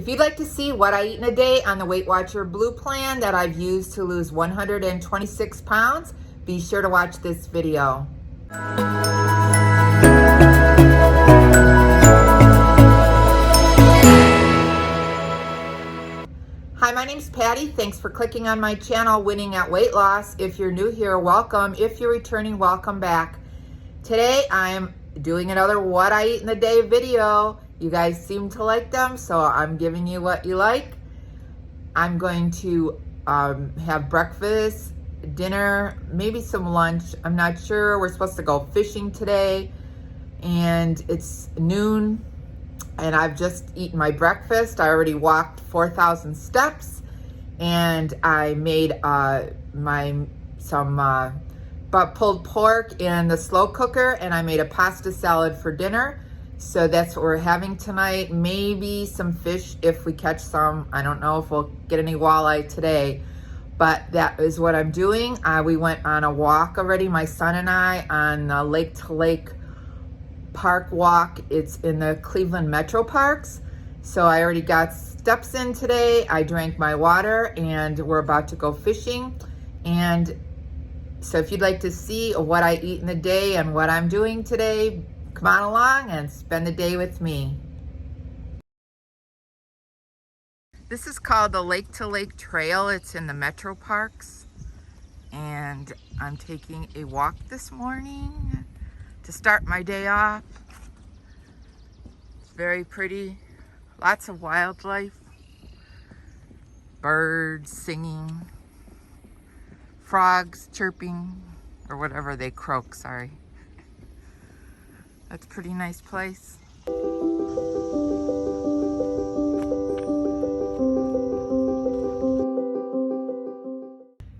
you'd like to see what I eat in a day on the Weight Watcher Blue plan that I've used to lose 126 pounds, be sure to watch this video. Hi, my name's Patty. Thanks for clicking on my channel, Winning at Weight Loss. If you're new here, welcome. If you're returning, welcome back. Today, I am doing another What I Eat in a Day video. You guys seem to like them, so I'm giving you what you like. I'm going to have breakfast, dinner, maybe some lunch. I'm not sure. We're supposed to go fishing today, and it's noon, and I've just eaten my breakfast. I already walked 4,000 steps, and I made some pulled pork in the slow cooker, and I made a pasta salad for dinner. So that's what we're having tonight. Maybe some fish if we catch some. I don't know if we'll get any walleye today, but that is what I'm doing. We went on a walk already, my son and I, on the Lake to Lake Park walk. It's in the Cleveland Metro Parks. So I already got steps in today. I drank my water, and we're about to go fishing. And so if you'd like to see what I eat in a day and what I'm doing today, come on along and spend the day with me. This is called the Lake to Lake Trail. It's in the Metro Parks. And I'm taking a walk this morning to start my day off. It's very pretty. Lots of wildlife. Birds singing. Frogs chirping. Or whatever they croak, sorry. That's a pretty nice place.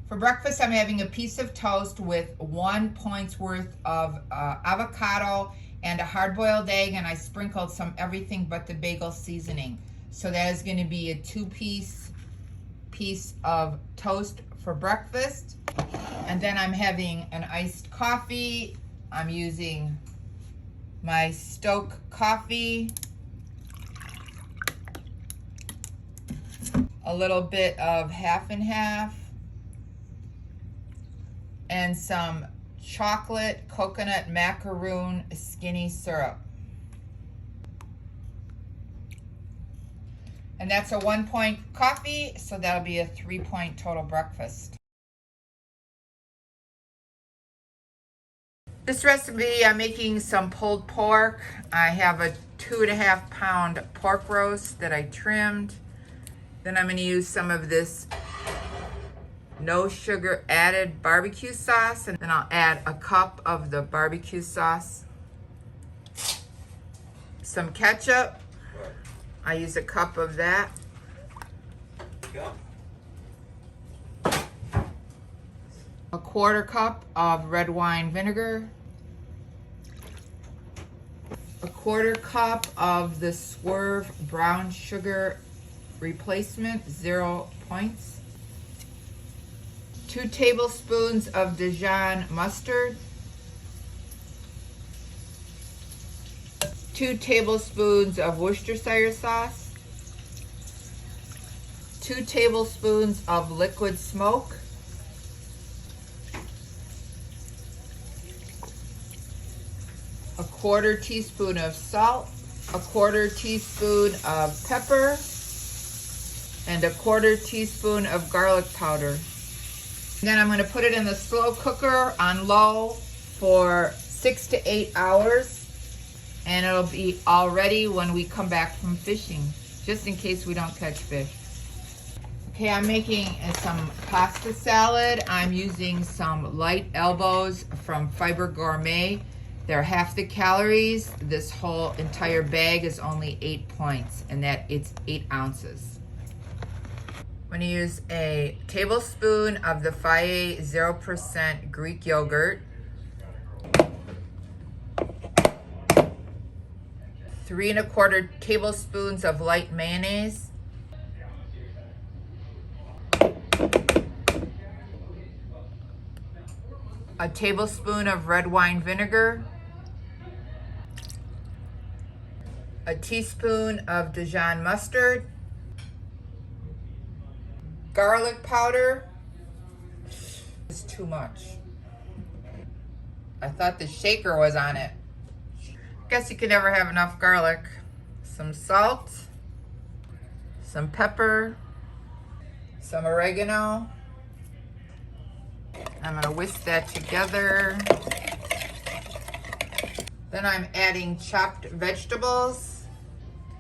For breakfast, I'm having a piece of toast with 1 point's worth of avocado and a hard-boiled egg, and I sprinkled some everything but the bagel seasoning. So that is going to be a 2-piece of toast for breakfast. And then I'm having an iced coffee. I'm using my Stoke coffee, a little bit of half and half, and some chocolate coconut macaroon skinny syrup. And that's a 1 point coffee, so that'll be a 3 point total breakfast. This recipe, I'm making some pulled pork. I have a 2.5 pound pork roast that I trimmed. Then I'm gonna use some of this no sugar added barbecue sauce, and then I'll add a cup of the barbecue sauce. Some ketchup. I use a cup of that. A 1/4 cup of red wine vinegar. A 1/4 cup of the Swerve brown sugar replacement, 0 points. 2 tablespoons of Dijon mustard. 2 tablespoons of Worcestershire sauce. 2 tablespoons of liquid smoke. A 1/4 teaspoon of salt, a 1/4 teaspoon of pepper, and a 1/4 teaspoon of garlic powder. Then I'm going to put it in the slow cooker on low for 6 to 8 hours, and it'll be all ready when we come back from fishing, just in case we don't catch fish. Okay, I'm making some pasta salad. I'm using some light elbows from Fiber Gourmet. They're half the calories. This whole entire bag is only 8 points, and that it's 8 ounces. I'm going to use a tablespoon of the Fage 0% Greek yogurt, 3 1/4 tablespoons of light mayonnaise, a tablespoon of red wine vinegar, a teaspoon of Dijon mustard, garlic powder. It's too much. I thought the shaker was on it. Guess you can never have enough garlic. Some salt, some pepper, some oregano. I'm gonna whisk that together. Then I'm adding chopped vegetables.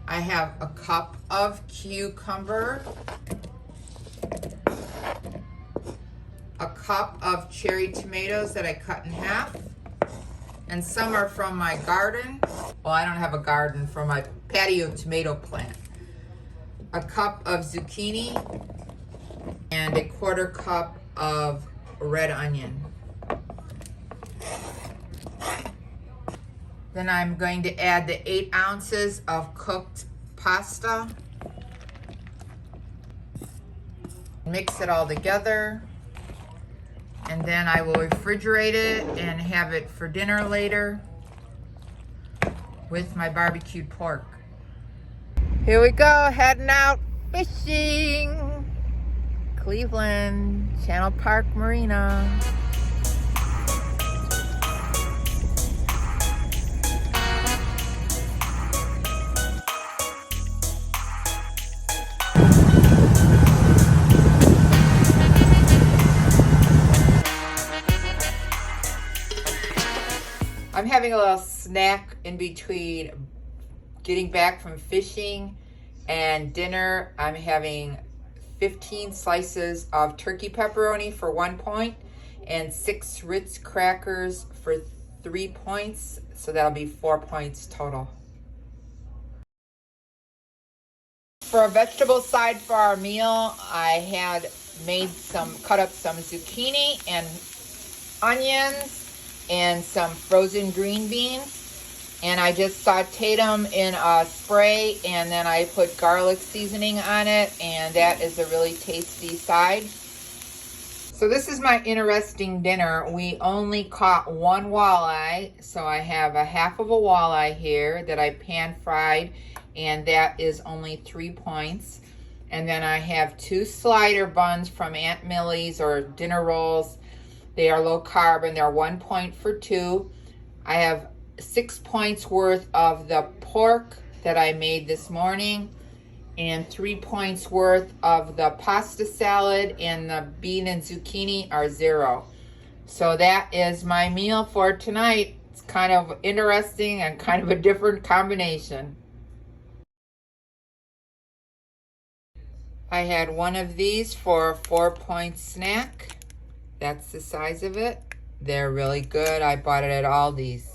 I have a cup of cucumber, a cup of cherry tomatoes that I cut in half, and some are from my garden. Well, I don't have a garden, from my patio tomato plant. A cup of zucchini and a 1/4 cup of red onion. Then I'm going to add the 8 ounces of cooked pasta. Mix it all together. And then I will refrigerate it and have it for dinner later with my barbecued pork. Here we go, heading out fishing. Cleveland, Channel Park Marina. I'm having a little snack in between getting back from fishing and dinner. I'm having 15 slices of turkey pepperoni for 1 point and 6 Ritz crackers for 3 points. So that'll be 4 points total. For a vegetable side for our meal, I had cut up some zucchini and onions and some frozen green beans, and I just sauteed them in a spray, and then I put garlic seasoning on it, and that is a really tasty side. So this is my interesting dinner. We only caught 1 walleye, so I have a half of a walleye here that I pan fried, and that is only 3 points. And then I have 2 slider buns from Aunt Millie's, or dinner rolls. They are low carb and they're 1 point for 2. I have 6 points worth of the pork that I made this morning, and 3 points worth of the pasta salad, and the bean and zucchini are 0. So that is my meal for tonight. It's kind of interesting and kind of a different combination. I had one of these for a 4-point snack. That's the size of it. They're really good. I bought it at Aldi's.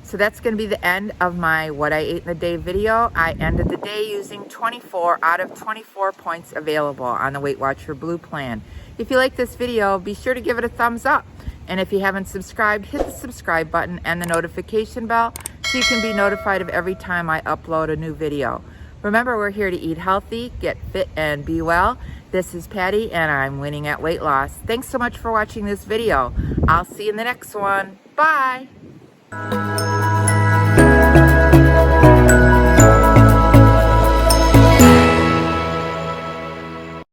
So that's going to be the end of my What I Ate in a Day video. I ended the day using 24 out of 24 points available on the Weight Watcher Blue plan. If you like this video, be sure to give it a thumbs up. And if you haven't subscribed, hit the subscribe button and the notification bell so you can be notified of every time I upload a new video. Remember, we're here to eat healthy, get fit, and be well. This is Patty, and I'm winning at weight loss. Thanks so much for watching this video. I'll see you in the next one. Bye.